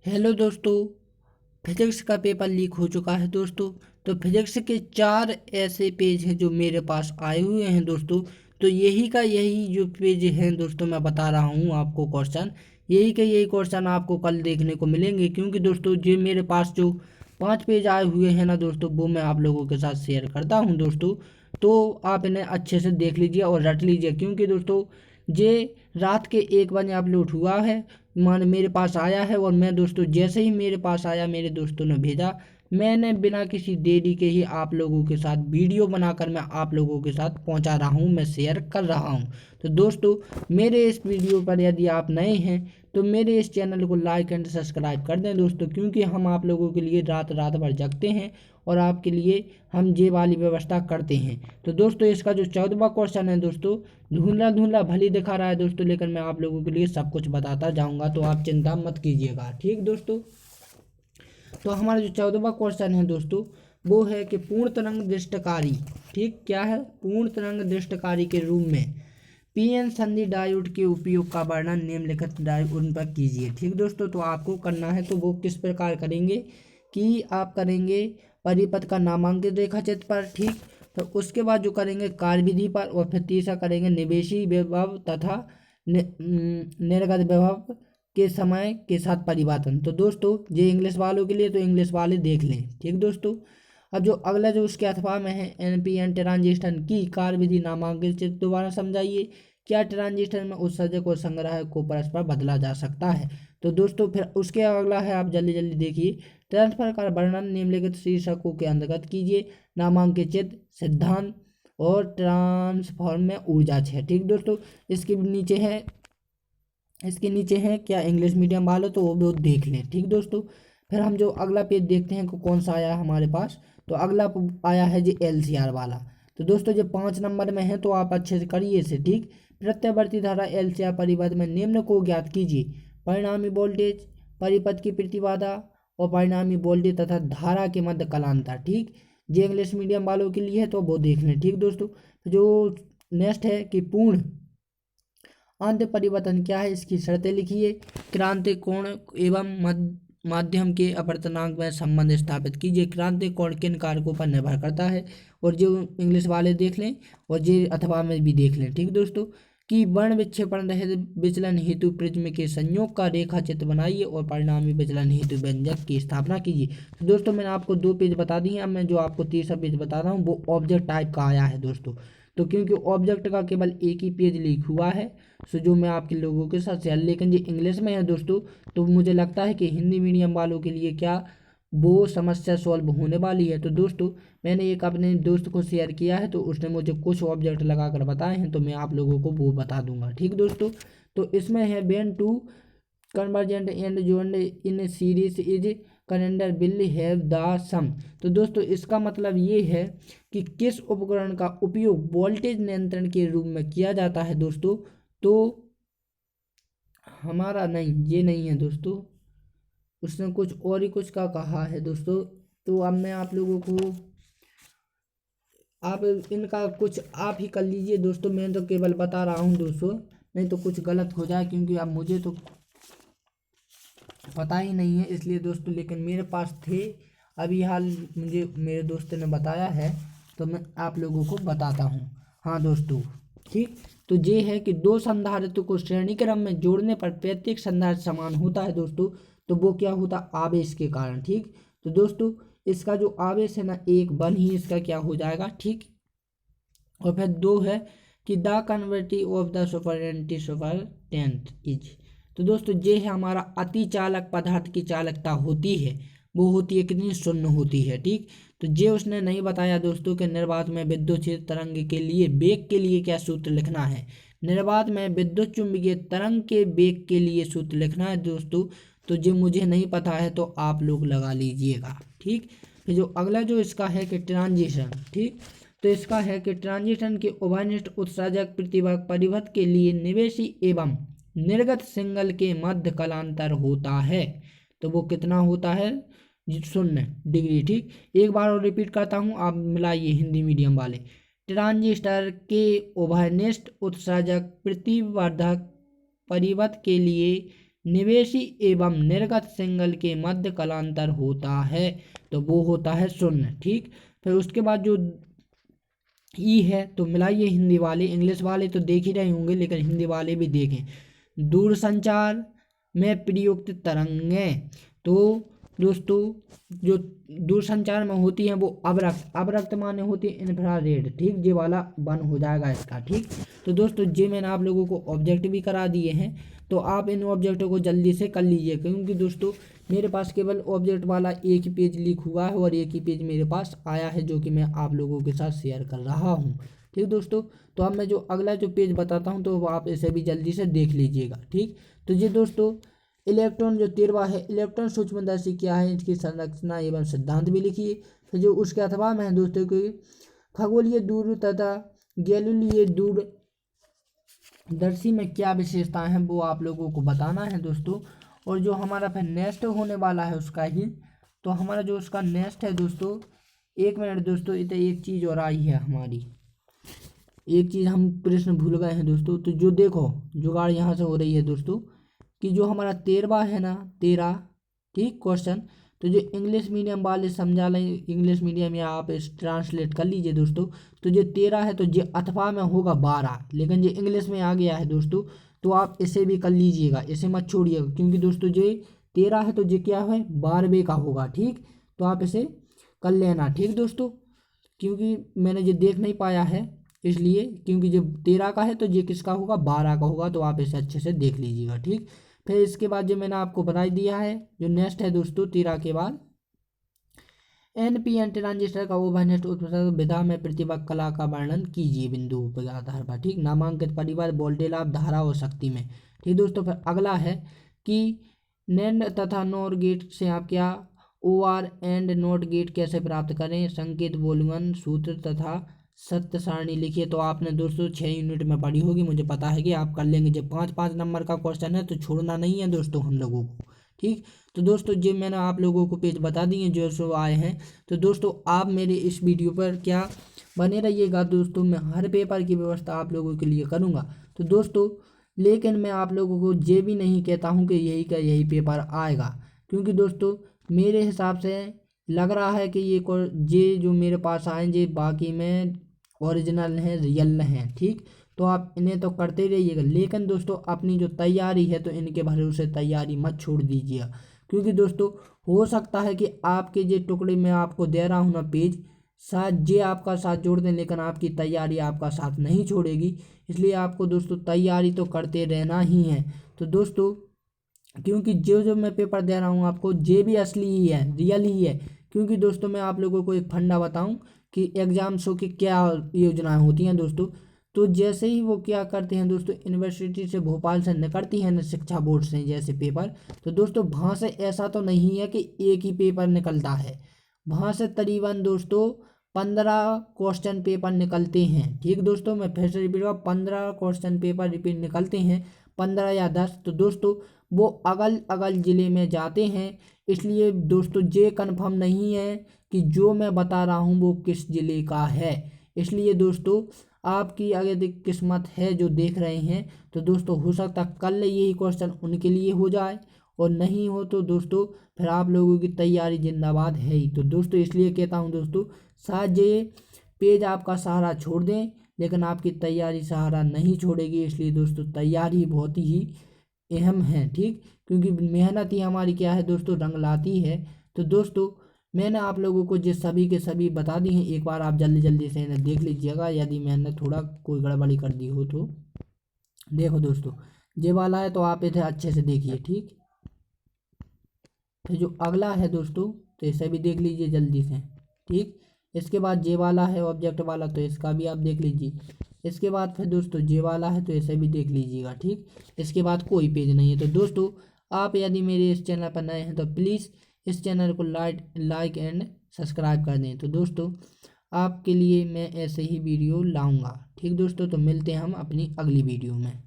Hello दोस्तों। Physics का paper leak हो चुका है दोस्तों। तो फिजिक्स के 4 ऐसे पेज हैं जो मेरे पास आए हुए हैं दोस्तों। तो यही जो पेज हैं दोस्तों, मैं बता रहा हूँ आपको क्वेश्चन। यही क्वेश्चन आपको कल देखने को मिलेंगे, क्योंकि दोस्तों जो मेरे पास जो 5 पेज आए हुए हैं ना दोस्तों, वो मैं आप लोगों के साथ शेयर करता हूँ दोस्तों। तो आप इन्हें अच्छे से देख लीजिए और रट लीजिए, क्योंकि दोस्तों ये रात के 1 बजे अपलोड हुआ है, मान मेरे पास आया है। और मैं दोस्तों जैसे ही मेरे पास आया, मेरे दोस्तों ने भेजा, मैंने बिना किसी देरी के ही आप लोगों के साथ वीडियो बनाकर मैं आप लोगों के साथ पहुंचा रहा हूं, मैं शेयर कर रहा हूं। तो दोस्तों मेरे इस वीडियो पर यदि आप नए हैं तो मेरे इस चैनल को लाइक एंड सब्सक्राइब कर दें दोस्तों, क्योंकि हम आप लोगों के लिए रात रात भर जगते हैं और आपके लिए हम ये वाली व्यवस्था करते हैं। तो दोस्तों इसका जो 14वां क्वेश्चन है दोस्तों, धुंधला धुंधला भली दिखा रहा है दोस्तों, लेकिन मैं आप लोगों के लिए सब कुछ बताता जाऊंगा, तो आप चिंता मत कीजिएगा, ठीक दोस्तों। तो हमारा जो 14वां क्वेश्चन है दोस्तों, वो है कि पूर्ण तरंग दृष्टकारी, ठीक क्या है, पूर्ण तरंग दृष्टकारी के रूप में पीएन संधि डायोड के उपयोग का वर्णन निम्नलिखित डायोड पर कीजिए। ठीक दोस्तों, तो आपको करना है तो वो किस प्रकार करेंगे कि आप करेंगे परिपथ का नामांकित रेखाचित्र पर, ठीक। तो उसके बाद जो करेंगे कार्यविधि पर, और फिर तीसरा करेंगे निवेशी विभव तथा निर्गत विभव के समय के साथ परिवर्तन। तो दोस्तों ये इंग्लिश वालों के लिए, तो इंग्लिश वाले देख लें, ठीक दोस्तों। अब जो अगला जो उसके अथवा में है, एनपीएन ट्रांजिस्टर की कार्यविधि नामांकित चित्र दोबारा समझाइए। क्या ट्रांजिस्टर में उत्सर्जक और संग्राहक को परस्पर बदला जा सकता है। तो दोस्तों फिर उसके अगला है, आप जल्दी जल्दी देखिए, ट्रांसफर का वर्णन निम्नलिखित शीर्षकों के अंतर्गत कीजिए। नामांकित चित्र, सिद्धांत और ट्रांसफॉर्म में ऊर्जा है, ठीक दोस्तों। इसके नीचे है क्या इंग्लिश मीडियम वाले, तो वो देख लें, ठीक दोस्तों। फिर हम जो अगला पेज देखते हैं कि कौन सा आया है हमारे पास, तो अगला आया है जी एलसीआर वाला। तो दोस्तों जो 5 नंबर में है, तो आप अच्छे से करिए इसे, ठीक। प्रत्यावर्ती धारा एलसीआर परिपथ में निम्न को ज्ञात कीजिए। परिणामी वोल्टेज, परिपथ की प्रतिबाधा और परिणामी वोल्टेज तथा धारा के मध्य कलांतर, ठीक। ये इंग्लिश मीडियम वालों के लिए है, तो वो देख लें, ठीक दोस्तों। जो नेक्स्ट है कि पूर्ण अंत परिवर्तन क्या है, इसकी शर्तें लिखिए। क्रांति कोण एवं माध्यम के अपवर्तनांक में संबंध स्थापित कीजिए। क्रांति कोण किन कारकों पर निर्भर करता है, और जो इंग्लिश वाले देख लें और ये अथवा में भी देख लें, ठीक दोस्तों। कि वर्ण विक्षेपण रहित विचलन हेतु प्रिज्म के संयोग का रेखा चित्र बनाइए और परिणामी विचलन हेतु व्यंजक की स्थापना कीजिए। तो दोस्तों मैंने आपको 2 पेज बता दिए, अब मैं जो आपको तीसरा पेज बता रहा हूँ वो ऑब्जेक्ट टाइप का आया है दोस्तों। तो क्योंकि ऑब्जेक्ट का केवल एक ही पेज लीक हुआ है, सो जो मैं आपके लोगों के साथ शेयर, लेकिन ये इंग्लिश में है दोस्तों, तो मुझे लगता है कि हिंदी मीडियम वालों के लिए क्या वो समस्या सॉल्व होने वाली है। तो दोस्तों मैंने एक अपने दोस्त को शेयर किया है, तो उसने मुझे कुछ ऑब्जेक्ट लगा कर बताए हैं, तो मैं आप लोगों को वो बता दूंगा, ठीक दोस्तों। तो इसमें है when two convergent and joined in series is calendar will have the sum. तो दोस्तों इसका मतलब ये है कि किस उपकरण का उपयोग वोल्टेज नियंत्रण के रूप में किया जाता है दोस्तों। तो हमारा नहीं, ये नहीं है दोस्तों, उसने कुछ और ही कुछ का कहा है दोस्तों। तो अब मैं आप लोगों को, आप इनका कुछ आप ही कर लीजिए दोस्तों, मैं तो केवल बता रहा हूँ दोस्तों, नहीं तो कुछ गलत हो जाए, क्योंकि अब मुझे तो पता ही नहीं है, इसलिए दोस्तों। लेकिन मेरे पास थे अभी हाल, मुझे मेरे दोस्त ने बताया है, तो मैं आप लोगों को बताता हूँ। हाँ दोस्तों, ठीक। तो ये है कि 2 संधारित्र को श्रेणी क्रम में जोड़ने पर प्रत्येक संधारित्र समान होता है दोस्तों। तो वो क्या होता है, आवेश के कारण, ठीक। तो दोस्तों इसका जो आवेश है ना, 1 ही इसका क्या हो जाएगा, ठीक। और फिर 2 है कि द कन्वर्टी ऑफ द सुपरटेंट इज। तो दोस्तों ये है हमारा अति चालक पदार्थ की चालकता होती है, वो होती है कितनी, 0 होती है, ठीक। तो ये उसने नहीं बताया दोस्तों कि निर्वात में विद्युत क्षेत्र तरंग के लिए वेग के लिए क्या सूत्र लिखना है। निर्वात में विद्युत चुंबकीय तरंग के वेग के लिए सूत्र लिखना है दोस्तों। तो जो मुझे नहीं पता है तो आप लोग लगा लीजिएगा, ठीक। फिर जो अगला जो इसका है कि ट्रांजिशन, ठीक। तो इसका है कि ट्रांजिशन के उभयनिष्ठ उत्सर्जक प्रतिवर्ग परिपथ के लिए निवेशी एवं निर्गत सिंगल के मध्य कलांतर होता है। तो वो कितना होता है, 0 डिग्री, ठीक। एक बार और रिपीट करता हूँ, आप मिलाइए हिंदी मीडियम वाले। ट्रांजिस्टर के उभयनिष्ठ उत्सर्जक प्रतिवर्धक परिपथ के लिए निवेशी एवं निर्गत सिंगल के मध्य कलांतर होता है, तो वो होता है शून्य। ठीक, फिर उसके बाद जो ई है तो मिलाइए हिंदी वाले, इंग्लिश वाले तो देख ही रहे होंगे लेकिन हिंदी वाले भी देखें। दूरसंचार में प्रयुक्त तरंगें, तो दोस्तों जो दूरसंचार में होती हैं वो अवरक्त, अवरक्त माने होती है इंफ्रारेड। ठीक, ये वाला बन हो जाएगा इसका। ठीक, तो दोस्तों ये मैंने आप लोगों को ऑब्जेक्ट भी करा दिए हैं, तो आप इन ऑब्जेक्टों को जल्दी से कर लीजिए, क्योंकि दोस्तों मेरे पास केवल ऑब्जेक्ट वाला एक ही पेज लीक हुआ है और एक ही पेज मेरे पास आया है जो कि मैं आप लोगों के साथ शेयर कर रहा हूँ। ठीक दोस्तों, तो अब मैं जो अगला जो पेज बताता हूँ तो आप इसे भी जल्दी से देख लीजिएगा। ठीक, तो ये दोस्तों इलेक्ट्रॉन जो 13वां है, इलेक्ट्रॉन सूक्ष्मदर्शी क्या है, इसकी संरचना एवं सिद्धांत भी लिखिए। फिर जो उसके अथवा में है दोस्तों कि खगोलीय दूर तथा गैलीलीय दूरदर्शी में क्या विशेषताएं हैं वो आप लोगों को बताना है दोस्तों। और जो हमारा फिर नेक्स्ट होने वाला है उसका ही, तो हमारा जो उसका नेक्स्ट है दोस्तों, 1 मिनट दोस्तों, इतने एक चीज़ और आई है हमारी, एक चीज़ हम प्रश्न भूल गए हैं दोस्तों। तो जो देखो जुगाड़ यहाँ से हो रही है दोस्तों कि जो हमारा 13वां है ना, 13, ठीक क्वेश्चन, तो जो इंग्लिश मीडियम वाले समझा लें, इंग्लिश मीडियम या आप इस ट्रांसलेट कर लीजिए दोस्तों। तो जो 13 है तो ये अथवा में होगा 12, लेकिन ये इंग्लिश में आ गया है दोस्तों, तो आप इसे भी कर लीजिएगा, इसे मत छोड़िएगा, क्योंकि दोस्तों ये 13 है तो ये क्या है 12वें का होगा। ठीक, तो आप इसे कर लेना। ठीक दोस्तों, क्योंकि मैंने ये देख नहीं पाया है इसलिए, क्योंकि जब 13 का है तो ये किसका होगा 12 का होगा, तो आप इसे अच्छे से देख लीजिएगा। ठीक, फिर इसके बाद जो मैंने आपको बता दिया है, जो नेक्स्ट है दोस्तों 13 के बाद एनपीएन ट्रांजिस्टर का ओवरनेट उत्पादन विधा में प्रतिभा कला का वर्णन कीजिए बिंदु के आधार पर। ठीक, नामांकित परिवार वोल्टेज लाभ धारा और शक्ति में। ठीक दोस्तों, फिर अगला है कि नैंड तथा नोर गेट से आप क्या OR एंड नोट गेट कैसे प्राप्त करें, संकेत बोलगन सूत्र तथा सत्य सारणी लिखिए। तो आपने दोस्तों 6 यूनिट में पढ़ी होगी, मुझे पता है कि आप कर लेंगे। जब 5-5 नंबर का क्वेश्चन है तो छोड़ना नहीं है दोस्तों हम लोगों को। ठीक, तो दोस्तों जो मैंने आप लोगों को पेज बता दिए जो सो आए हैं, तो दोस्तों आप मेरे इस वीडियो पर क्या बने रहिएगा दोस्तों, मैं हर पेपर की व्यवस्था आप लोगों के लिए करूँगा। तो दोस्तों लेकिन मैं आप लोगों को ये भी नहीं कहता हूँ कि यही का यही पेपर आएगा, क्योंकि दोस्तों मेरे हिसाब से लग रहा है कि ये जो मेरे पास आए ये बाकी में ओरिजिनल हैं, रियल हैं। ठीक, तो आप इन्हें तो करते रहिएगा, लेकिन दोस्तों अपनी जो तैयारी है तो इनके भरोसे तैयारी मत छोड़ दीजिएगा, क्योंकि दोस्तों हो सकता है कि आपके जो टुकड़े मैं आपको दे रहा हूँ ना पेज, शायद ये आपका साथ जोड़ दें, लेकिन आपकी तैयारी आपका साथ नहीं छोड़ेगी। इसलिए आपको दोस्तों तैयारी तो करते रहना ही है। तो दोस्तों क्योंकि जो जो मैं पेपर दे रहा हूँ आपको ये भी असली ही है, रियल ही है। क्योंकि दोस्तों मैं आप लोगों को एक फंडा बताऊं कि एग्जाम्सों की क्या योजनाएं होती हैं दोस्तों। तो जैसे ही वो क्या करते हैं दोस्तों, यूनिवर्सिटी से भोपाल से निकलती है ना शिक्षा बोर्ड से जैसे पेपर, तो दोस्तों वहाँ से ऐसा तो नहीं है कि एक ही पेपर निकलता है, वहाँ से करीबन दोस्तों 15 क्वेश्चन पेपर निकलते हैं। ठीक दोस्तों, मैं फिर से रिपीट 15 क्वेश्चन पेपर रिपीट निकलते हैं, 15 या 10। तो दोस्तों वो अगल अगल ज़िले में जाते हैं, इसलिए दोस्तों ये कन्फर्म नहीं है कि जो मैं बता रहा हूँ वो किस ज़िले का है। इसलिए दोस्तों आपकी अगर किस्मत है जो देख रहे हैं, तो दोस्तों हो सकता कल यही क्वेश्चन उनके लिए हो जाए, और नहीं हो तो दोस्तों फिर आप लोगों की तैयारी जिंदाबाद है ही। तो दोस्तों इसलिए कहता हूँ दोस्तों, शायद ये पेज आपका सहारा छोड़ दें, लेकिन आपकी तैयारी सहारा नहीं छोड़ेगी। इसलिए दोस्तों तैयारी बहुत ही अहम है। ठीक, क्योंकि मेहनत ही हमारी क्या है दोस्तों रंग लाती है। तो दोस्तों मैंने आप लोगों को जिस सभी के सभी बता दी हैं, एक बार आप जल्दी जल्दी से इन्हें देख लीजिएगा, यदि मैंने थोड़ा कोई गड़बड़ी कर दी हो तो। देखो दोस्तों ये वाला है तो आप इसे अच्छे से देखिए। ठीक, फिर जो अगला है दोस्तों तो इसे भी देख लीजिए जल्दी से। ठीक, इसके बाद ये वाला है ऑब्जेक्ट वाला, तो इसका भी आप देख लीजिए। इसके बाद फिर दोस्तों ये वाला है तो इसे भी देख लीजिएगा। ठीक, इसके बाद कोई पेज नहीं है। तो दोस्तों आप यदि मेरे इस चैनल पर नए हैं तो प्लीज़ इस चैनल को लाइक एंड सब्सक्राइब कर दें। तो दोस्तों आपके लिए मैं ऐसे ही वीडियो लाऊंगा। ठीक दोस्तों, तो मिलते हैं हम अपनी अगली वीडियो में।